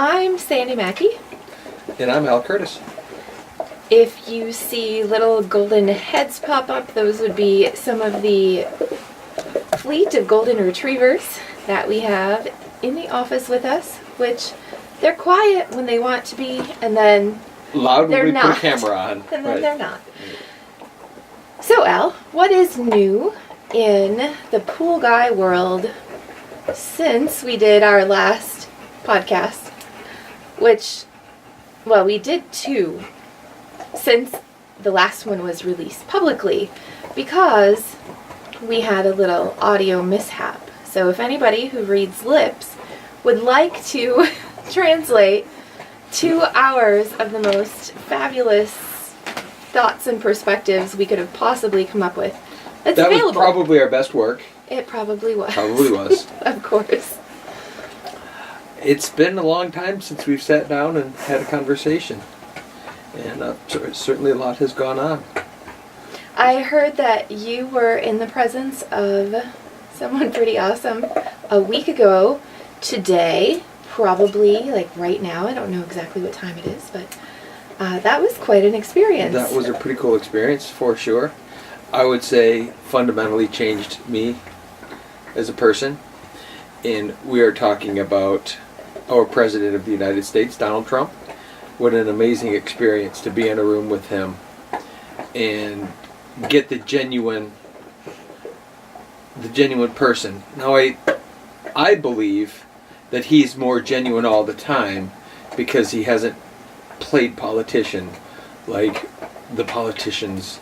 I'm Sandy Mackey. And I'm Al Curtis. If you see little golden heads pop up, those would be some of the fleet of golden retrievers that we have in the office with us, which they're quiet when they want to be, and then loud when we not. put a camera on. And then they're not. So Al, what is new in the pool guy world since we did our last podcast? Which, well, we did two since the last one was released publicly because we had a little audio mishap. So if anybody who reads lips would like to translate 2 hours of the most fabulous thoughts and perspectives we could have possibly come up with, it's that available. Was probably our best work. It probably was. Probably was. Of course. It's been a long time since we've sat down and had a conversation. And certainly a lot has gone on. I heard that you were in the presence of someone pretty awesome a week ago today, probably like right now. I don't know exactly what time it is, but that was quite an experience. That was a pretty cool experience for sure. I would say fundamentally changed me as a person. And we are talking about our President of the United States, Donald Trump. What an amazing experience to be in a room with him and get the genuine person. Now I believe that he's more genuine all the time because he hasn't played politician like the politicians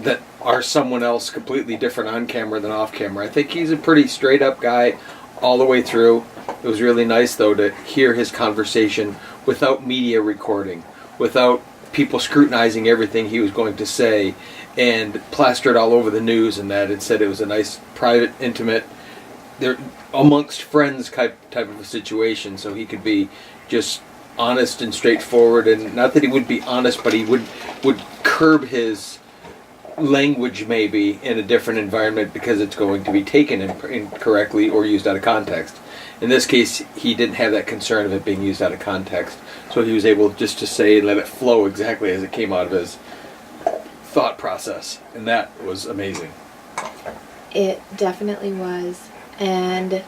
that are someone else completely different on camera than off camera. I think he's a pretty straight up guy all the way through. It was really nice though to hear his conversation without media recording, without people scrutinizing everything he was going to say and plaster it all over the news and that. Instead it was a nice private, intimate, they're amongst friends type of a situation, so he could be just honest and straightforward. And not that he would be honest, but he would curb his language maybe in a different environment because it's going to be taken incorrectly or used out of context. In this case, he didn't have that concern of it being used out of context, so he was able just to say and let it flow exactly as it came out of his thought process, and that was amazing. It definitely was, and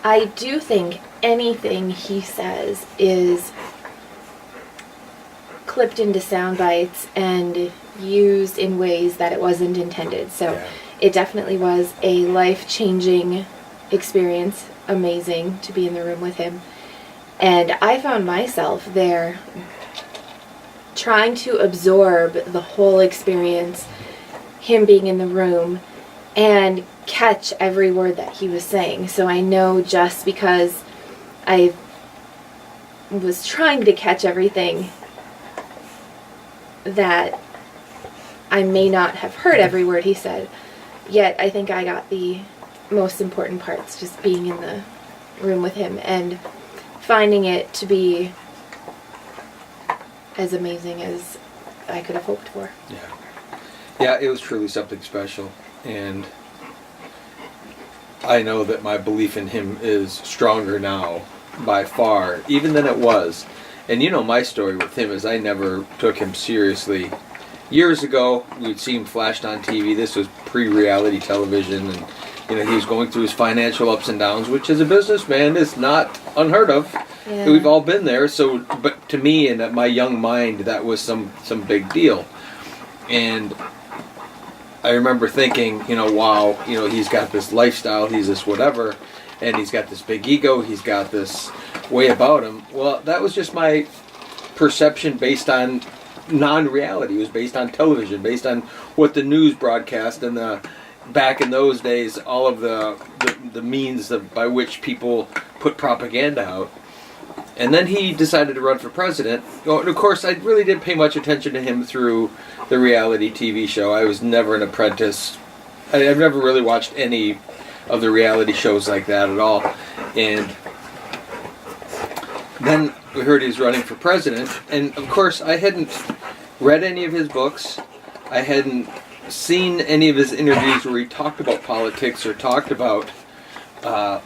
I do think anything he says is clipped into sound bites and used in ways that it wasn't intended. So yeah. It definitely was a life-changing experience. Amazing to be in the room with him. And I found myself there trying to absorb the whole experience, him being in the room, and catch every word that he was saying. So I know just because I was trying to catch everything that I may not have heard every word he said, yet I think I got the most important parts, just being in the room with him and finding it to be as amazing as I could have hoped for. Yeah, it was truly something special, and I know that my belief in him is stronger now by far even than it was. And you know my story with him is I never took him seriously. Years ago, we'd see him flashed on TV. This was pre-reality television, and he was going through his financial ups and downs, which as a businessman is not unheard of. Yeah. We've all been there. So, but to me, and at my young mind, that was some big deal. And I remember thinking, wow, he's got this lifestyle, he's this whatever, and he's got this big ego, he's got this way about him. Well, that was just my perception based on non-reality. It was based on television, based on what the news broadcast, and back in those days, all of the means by which people put propaganda out. And then he decided to run for president. And of course, I really didn't pay much attention to him through the reality TV show. I was never an apprentice. I've never really watched any of the reality shows like that at all. And then we heard he was running for president. And of course, I hadn't read any of his books. I hadn't seen any of his interviews where he talked about politics or talked about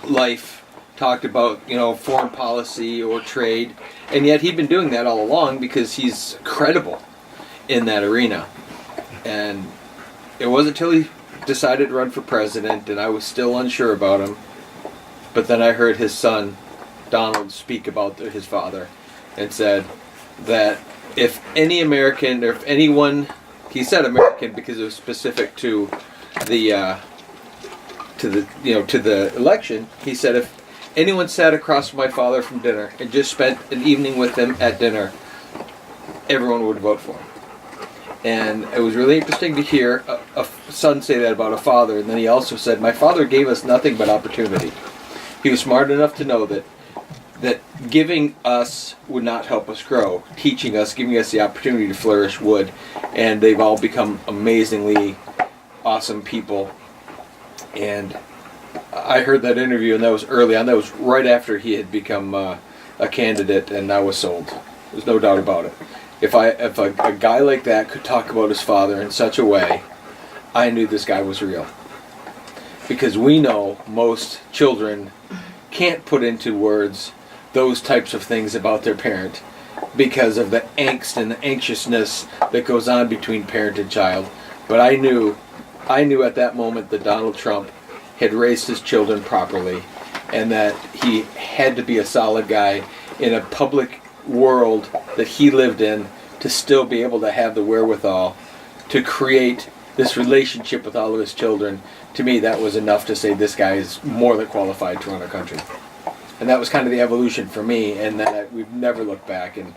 life talked about, foreign policy or trade. And yet he'd been doing that all along because he's credible in that arena. And it wasn't until he decided to run for president, and I was still unsure about him. But then I heard his son, Donald, speak about his father and said that if any American, or if anyone, he said American because it was specific to the election. He said if anyone sat across from my father from dinner and just spent an evening with him at dinner, everyone would vote for him. And it was really interesting to hear a son say that about a father. And then he also said, my father gave us nothing but opportunity. He was smart enough to know that giving us would not help us grow. Teaching us, giving us the opportunity to flourish would. And they've all become amazingly awesome people. And I heard that interview, and that was early on. That was right after he had become a candidate, and I was sold. There's no doubt about it. If a guy like that could talk about his father in such a way, I knew this guy was real. Because we know most children can't put into words those types of things about their parent because of the angst and the anxiousness that goes on between parent and child. But I knew at that moment that Donald Trump had raised his children properly, and that he had to be a solid guy in a public world that he lived in to still be able to have the wherewithal to create this relationship with all of his children. To me, that was enough to say this guy is more than qualified to run our country. And that was kind of the evolution for me, and then we've never looked back. And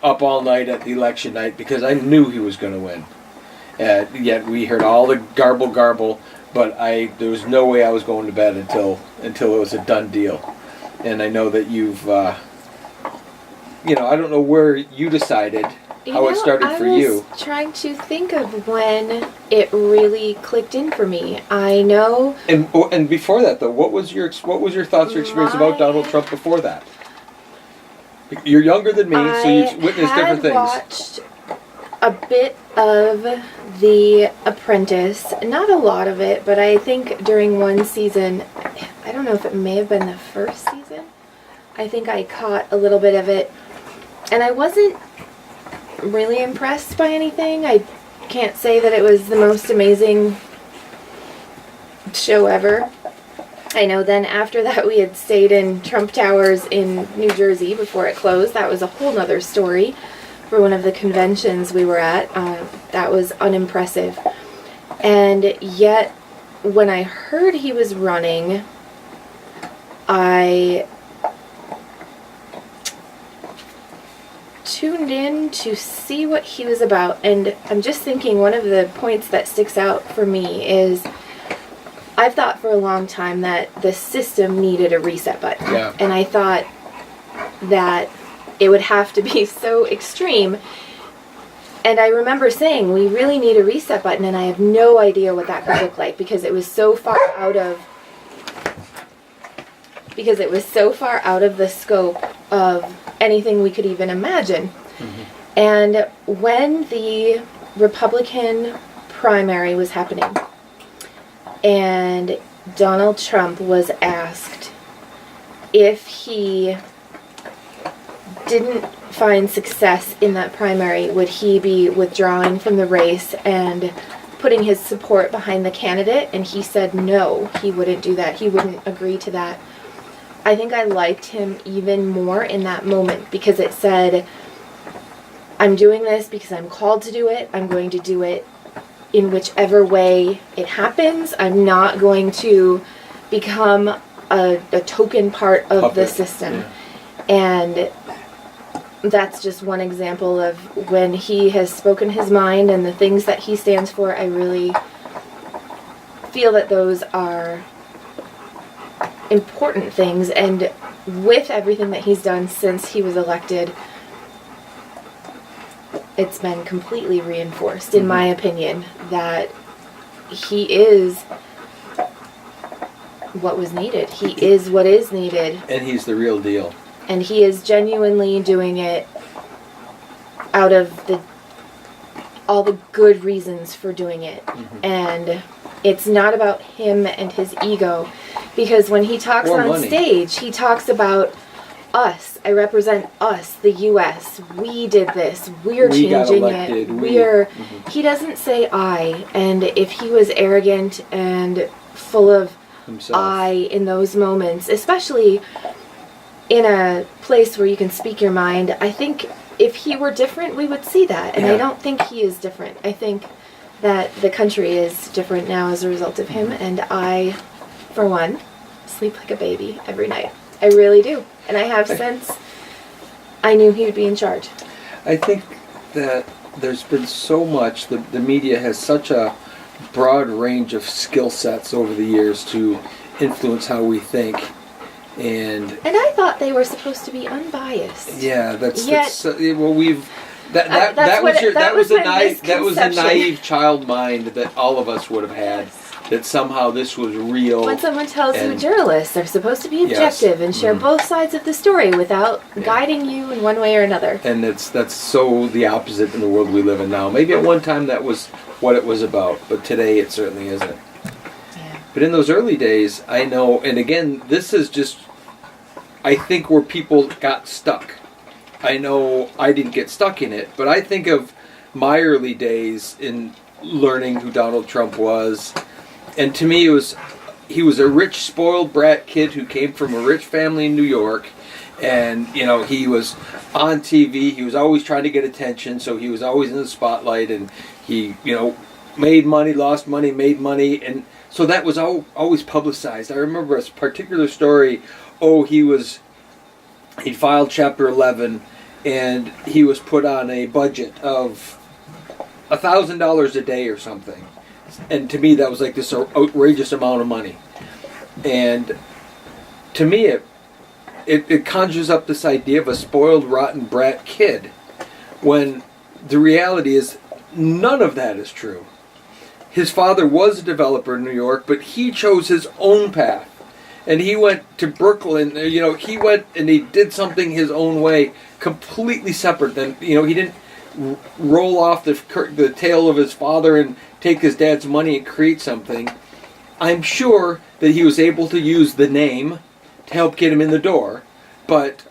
up all night at the election night because I knew he was going to win. Yet we heard all the garble, but there was no way I was going to bed until it was a done deal. And I know that you've, I don't know where you decided how it started for you. I was trying to think of when it really clicked in for me. I know. And before that, though, what was your thoughts or experience about Donald Trump before that? You're younger than me, so you've witnessed different things. I watched a bit of The Apprentice, not a lot of it, but I think during one season, I don't know if it may have been the first season, I think I caught a little bit of it, and I wasn't really impressed by anything. I can't say that it was the most amazing show ever. I know then after that we had stayed in Trump Towers in New Jersey before it closed. That was a whole nother story. For one of the conventions we were at, that was unimpressive. And yet, when I heard he was running, I tuned in to see what he was about. And I'm just thinking one of the points that sticks out for me is I've thought for a long time that the system needed a reset button. Yeah. And I thought that it would have to be so extreme. And I remember saying, we really need a reset button, and I have no idea what that could look like because it was so far out of the scope of anything we could even imagine. Mm-hmm. And when the Republican primary was happening and Donald Trump was asked if he didn't find success in that primary, would he be withdrawing from the race and putting his support behind the candidate? And he said no, he wouldn't do that. He wouldn't agree to that. I think I liked him even more in that moment because it said, I'm doing this because I'm called to do it. I'm going to do it in whichever way it happens. I'm not going to become a token part of the system. Yeah. And that's just one example of when he has spoken his mind and the things that he stands for. I really feel that those are important things, and with everything that he's done since he was elected, it's been completely reinforced, in my opinion, that he is what was needed. He is what is needed. And he's the real deal. And he is genuinely doing it out of all the good reasons for doing it. Mm-hmm. And it's not about him and his ego. Because when he talks More on money. stage, he talks about us. I represent us, the U.S. We did this. We're We got changing elected. it. We- He doesn't say I. And if he was arrogant and full of Himself. I in those moments, especially in a place where you can speak your mind, I think if he were different, we would see that. And Yeah. I don't think he is different. I think that the country is different now as a result of him. And I, for one, sleep like a baby every night. I really do. And I have since I knew he would be in charge. I think that there's been so much, the media has such a broad range of skill sets over the years to influence how we think. And I thought they were supposed to be unbiased. yeah, Yet- well, we've that that's was what- your that that was was a my misconception. naive child mind that all of us would have had, that somehow this was real. When someone tells you And- journalists are supposed to be Yes. objective and share Mhm. both sides of the story without Yeah. guiding you in one way or another. And that's so the opposite in the world we live in now. Maybe at one time that was what it was about, but today it certainly isn't. Yeah. But in those early days, I know, and again, this is just, I think, where people got stuck. I know I didn't get stuck in it, but I think of my early days in learning who Donald Trump was. And to me, he was a rich, spoiled brat kid who came from a rich family in New York. And, he was on TV. He was always trying to get attention, so he was always in the spotlight. And he, made money, lost money, made money. And so that was always publicized. I remember a particular story. He filed Chapter 11, and he was put on a budget of $1,000 a day or something. And to me, that was like this outrageous amount of money. And to me, it conjures up this idea of a spoiled, rotten brat kid, when the reality is none of that is true. His father was a developer in New York, but he chose his own path. And he went to Brooklyn, he went and he did something his own way, completely separate than, he didn't roll off the tail of his father and take his dad's money and create something. I'm sure that he was able to use the name to help get him in the door, but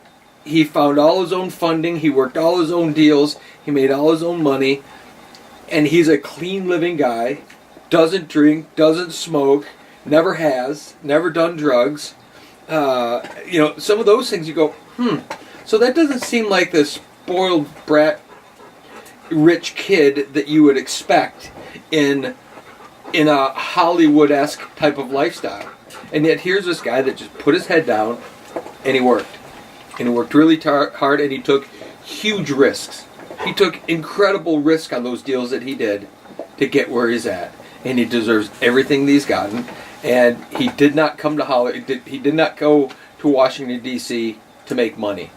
he found all his own funding, he worked all his own deals, he made all his own money, and he's a clean living guy, doesn't drink, doesn't smoke, never has, never done drugs. Some of those things you go, so that doesn't seem like the spoiled brat rich kid that you would expect in a Hollywood-esque type of lifestyle. And yet here's this guy that just put his head down and he worked. And he worked really hard, and he took huge risks. He took incredible risk on those deals that he did to get where he's at. And he deserves everything that he's gotten. And he did not come to Hollywood. He did not go to Washington, D.C. to make money.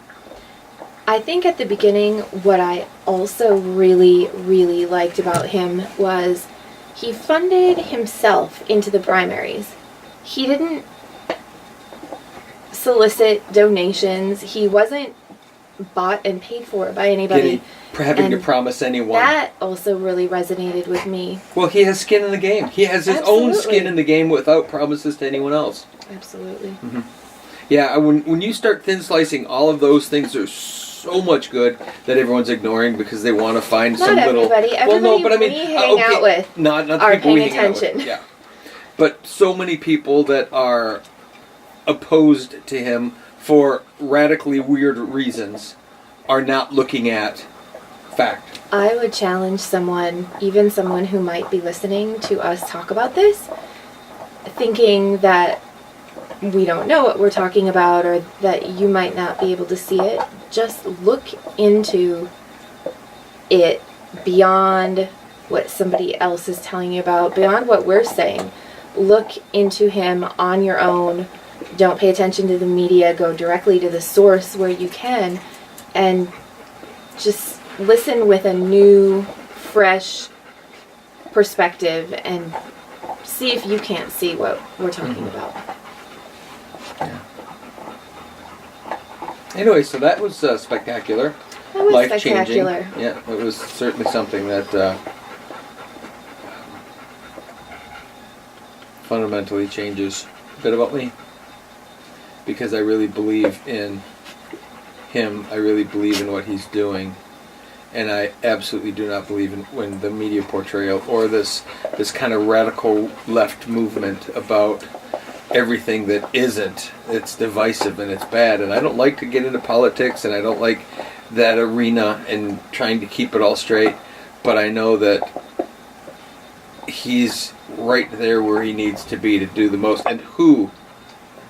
I think at the beginning, what I also really, really liked about him was he funded himself into the primaries. He didn't solicit donations. He wasn't bought and paid for by anybody. Having to And promise anyone. That also really resonated with me. Well, he has skin in the game. He has his own Absolutely. skin in the game without promises to anyone else. Absolutely. Yeah, when you start thin slicing all of those things, there's so much good that everyone's ignoring because they want to find Not some little. everybody. Everybody we hang out with not the are people we paying hang out with. attention. Yeah, but so many people that are opposed to him for radically weird reasons are not looking at fact. I would challenge someone, even someone who might be listening to us talk about this, thinking that we don't know what we're talking about or that you might not be able to see it. Just look into it beyond what somebody else is telling you about, beyond what we're saying. Look into him on your own. Don't pay attention to the media. Go directly to the source where you can, and just listen with a new, fresh perspective and see if you can't see what we're talking about. Yeah. Anyway, so that was spectacular. That was Life-changing. spectacular. Yeah, it was certainly something that fundamentally changes bit about me. Because I really believe in him. I really believe in what he's doing. And I absolutely do not believe in when the media portrayal or this kind of radical left movement about everything that isn't. It's divisive and it's bad. And I don't like to get into politics, and I don't like that arena and trying to keep it all straight. But I know that he's right there where he needs to be to do the most. And who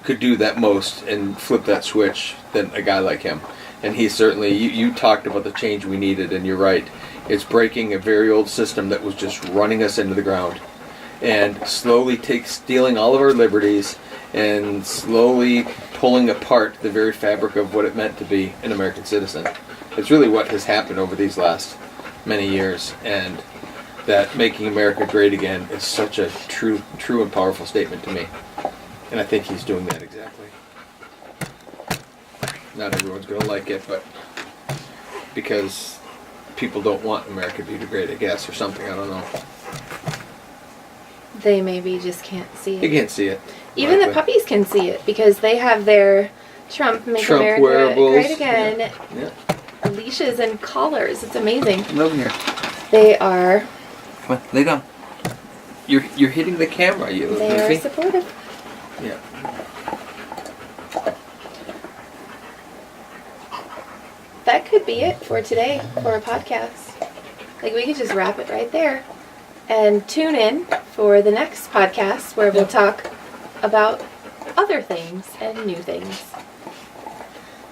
could do that most and flip that switch than a guy like him? And he certainly, you talked about the change we needed, and you're right. It's breaking a very old system that was just running us into the ground, and slowly stealing all of our liberties, and slowly pulling apart the very fabric of what it meant to be an American citizen. It's really what has happened over these last many years, and that making America great again is such a true and powerful statement to me. And I think he's doing that exactly. Not everyone's going to like it, but because people don't want America to be great, I guess, or something, I don't know. They maybe just can't see it. You can't see it. Even the puppies can see it because they have their Trump America wearables. Great Again Yeah. leashes and collars. It's amazing. Come over here. They are. Come on, lay down. You're hitting the camera, you little They are goofy. supportive. Yeah. That could be it for today for a podcast. Like, we could just wrap it right there. And tune in for the next podcast where we'll talk about other things and new things.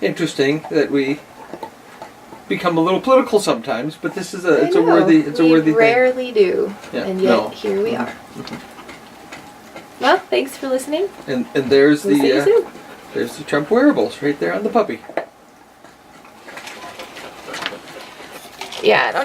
Interesting that we become a little political sometimes, but this is a I know. worthy We thing. rarely do. Yeah, And yet, no. here we are. Well, thanks for listening. And there's We'll see you soon. there's the Trump wearables right there on the puppy. Yeah, I don't